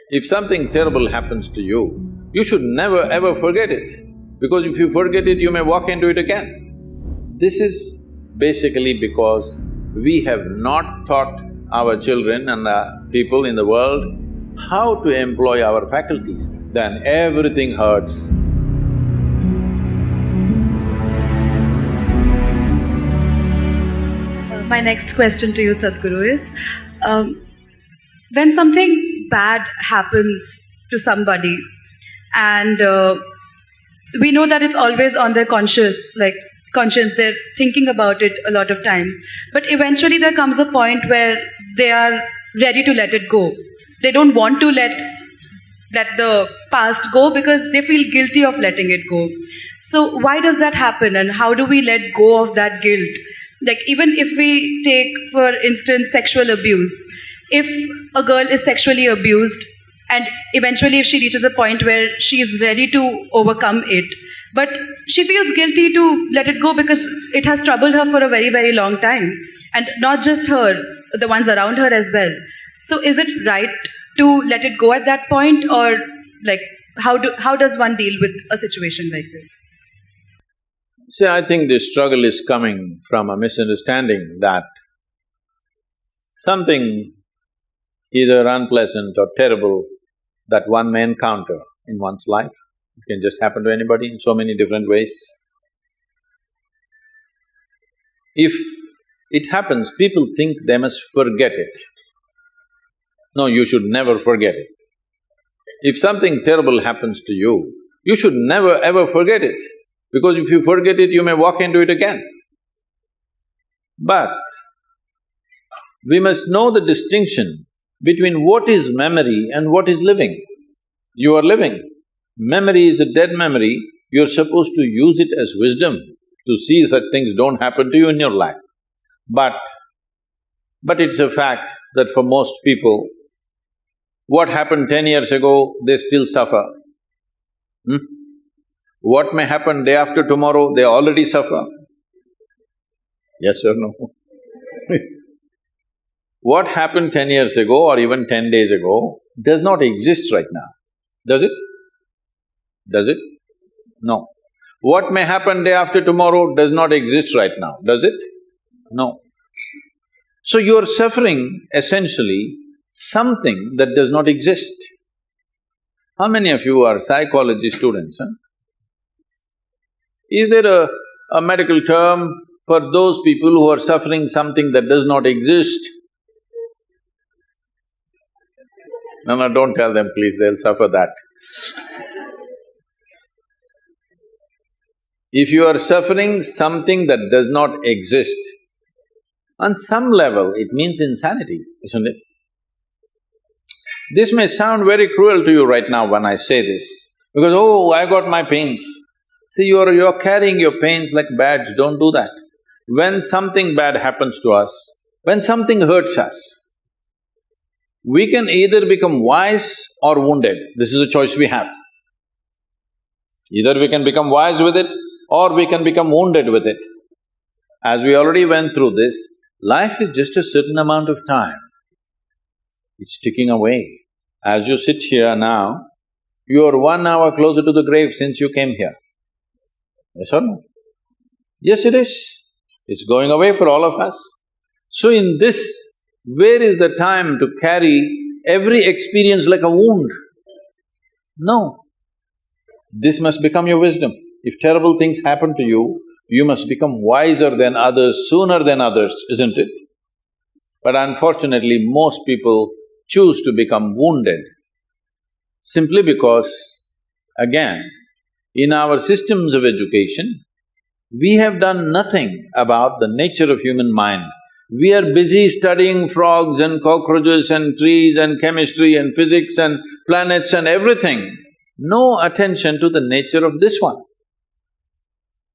If something terrible happens to you, you should never ever forget it, because if you forget it, you may walk into it again. This is basically because we have not taught our children and the people in the world how to employ our faculties, then everything hurts. My next question to you, Sadhguru, is when something bad happens to somebody and we know that it's always on their conscience, they're thinking about it a lot of times, but eventually there comes a point where they are ready to let it go. They don't want to let the past go because they feel guilty of letting it go. So why does that happen, and how do we let go of that guilt? Like, even if we take, for instance, sexual abuse, if a girl is sexually abused and eventually if she reaches a point where she is ready to overcome it, but she feels guilty to let it go because it has troubled her for a very, very long time, and not just her, the ones around her as well. So is it right to let it go at that point, or how does one deal with a situation like this? See, I think this struggle is coming from a misunderstanding that something either unpleasant or terrible that one may encounter in one's life, it can just happen to anybody in so many different ways. If it happens, people think they must forget it. No, you should never forget it. If something terrible happens to you, you should never ever forget it, because if you forget it, you may walk into it again. But we must know the distinction between what is memory and what is living. You are living. Memory is a dead memory, you're supposed to use it as wisdom to see such things don't happen to you in your life. But it's a fact that for most people, what happened 10 years ago, they still suffer. What may happen day after tomorrow, they already suffer. Yes or no? What happened 10 years ago or even 10 days ago does not exist right now, does it? Does it? No. What may happen day after tomorrow does not exist right now, does it? No. So you're suffering essentially something that does not exist. How many of you are psychology students, huh? Is there a medical term for those people who are suffering something that does not exist? No, don't tell them please, they'll suffer that. If you are suffering something that does not exist, on some level it means insanity, isn't it? This may sound very cruel to you right now when I say this, because, oh, I got my pains. See, you're carrying your pains like badge, don't do that. When something bad happens to us, when something hurts us, we can either become wise or wounded. This is a choice we have. Either we can become wise with it or we can become wounded with it. As we already went through this, life is just a certain amount of time. It's ticking away. As you sit here now, you are 1 hour closer to the grave since you came here. Yes or no? Yes, it is. It's going away for all of us. So in this, where is the time to carry every experience like a wound? No. This must become your wisdom. If terrible things happen to you, you must become wiser than others, sooner than others, isn't it? But unfortunately, most people choose to become wounded simply because, again, in our systems of education, we have done nothing about the nature of human mind. We are busy studying frogs and cockroaches and trees and chemistry and physics and planets and everything. No attention to the nature of this one.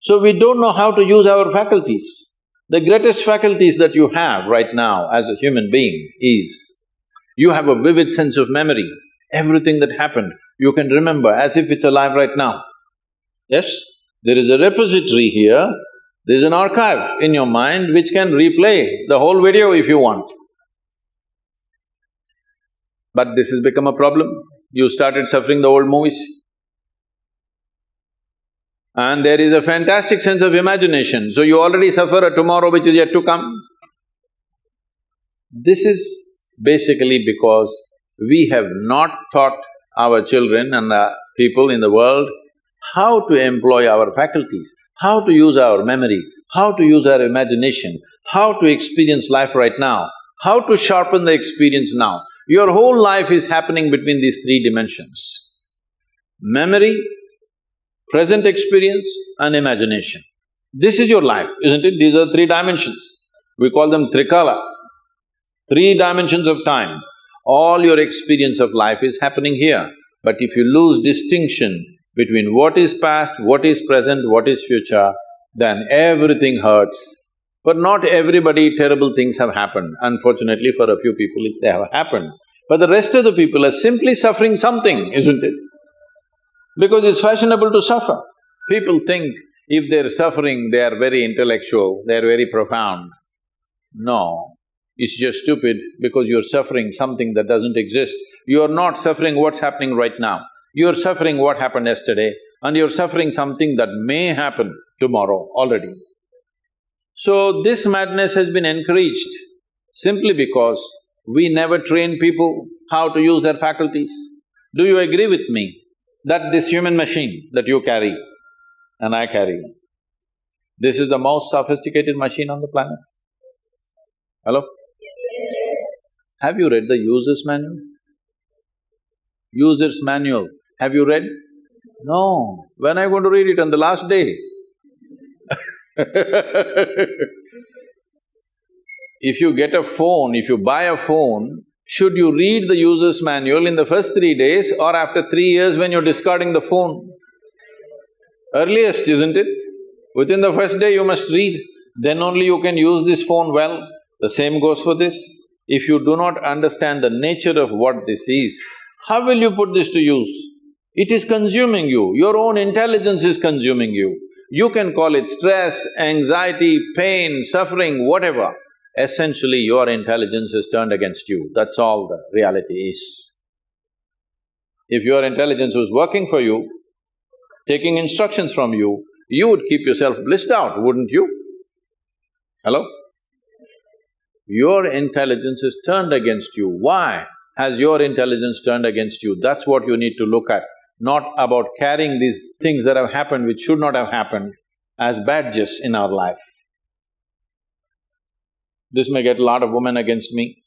So we don't know how to use our faculties. The greatest faculties that you have right now as a human being is, you have a vivid sense of memory. Everything that happened, you can remember as if it's alive right now. Yes? There is a repository here, there's an archive in your mind which can replay the whole video if you want. But this has become a problem. You started suffering the old movies. And there is a fantastic sense of imagination, so you already suffer a tomorrow which is yet to come. This is basically because we have not taught our children and the people in the world how to employ our faculties, how to use our memory, how to use our imagination, how to experience life right now, how to sharpen the experience now. Your whole life is happening between these three dimensions: memory, present experience and imagination. This is your life, isn't it? These are three dimensions. We call them trikala, three dimensions of time. All your experience of life is happening here. But if you lose distinction between what is past, what is present, what is future, then everything hurts. For not everybody terrible things have happened. Unfortunately, for a few people they have happened. But the rest of the people are simply suffering something, isn't it? Because it's fashionable to suffer. People think if they're suffering, they are very intellectual, they're very profound. No, it's just stupid because you're suffering something that doesn't exist. You're not suffering what's happening right now. You're suffering what happened yesterday and you're suffering something that may happen tomorrow already. So this madness has been encouraged simply because we never train people how to use their faculties. Do you agree with me that this human machine that you carry and I carry, this is the most sophisticated machine on the planet? Hello? Have you read the user's manual? User's manual, have you read? No. When are you going to read it? On the last day? If you get a phone, if you buy a phone, should you read the user's manual in the first 3 days or after 3 years when you're discarding the phone? Earliest, isn't it? Within the first day you must read, then only you can use this phone well. The same goes for this. If you do not understand the nature of what this is, how will you put this to use? It is consuming you, your own intelligence is consuming you. You can call it stress, anxiety, pain, suffering, whatever. Essentially, your intelligence is turned against you, that's all the reality is. If your intelligence was working for you, taking instructions from you, you would keep yourself blissed out, wouldn't you? Hello? Your intelligence is turned against you. Why has your intelligence turned against you? That's what you need to look at, not about carrying these things that have happened which should not have happened as badges in our life. This may get a lot of women against me.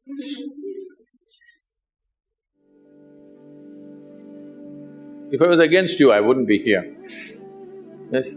If I was against you, I wouldn't be here. Yes?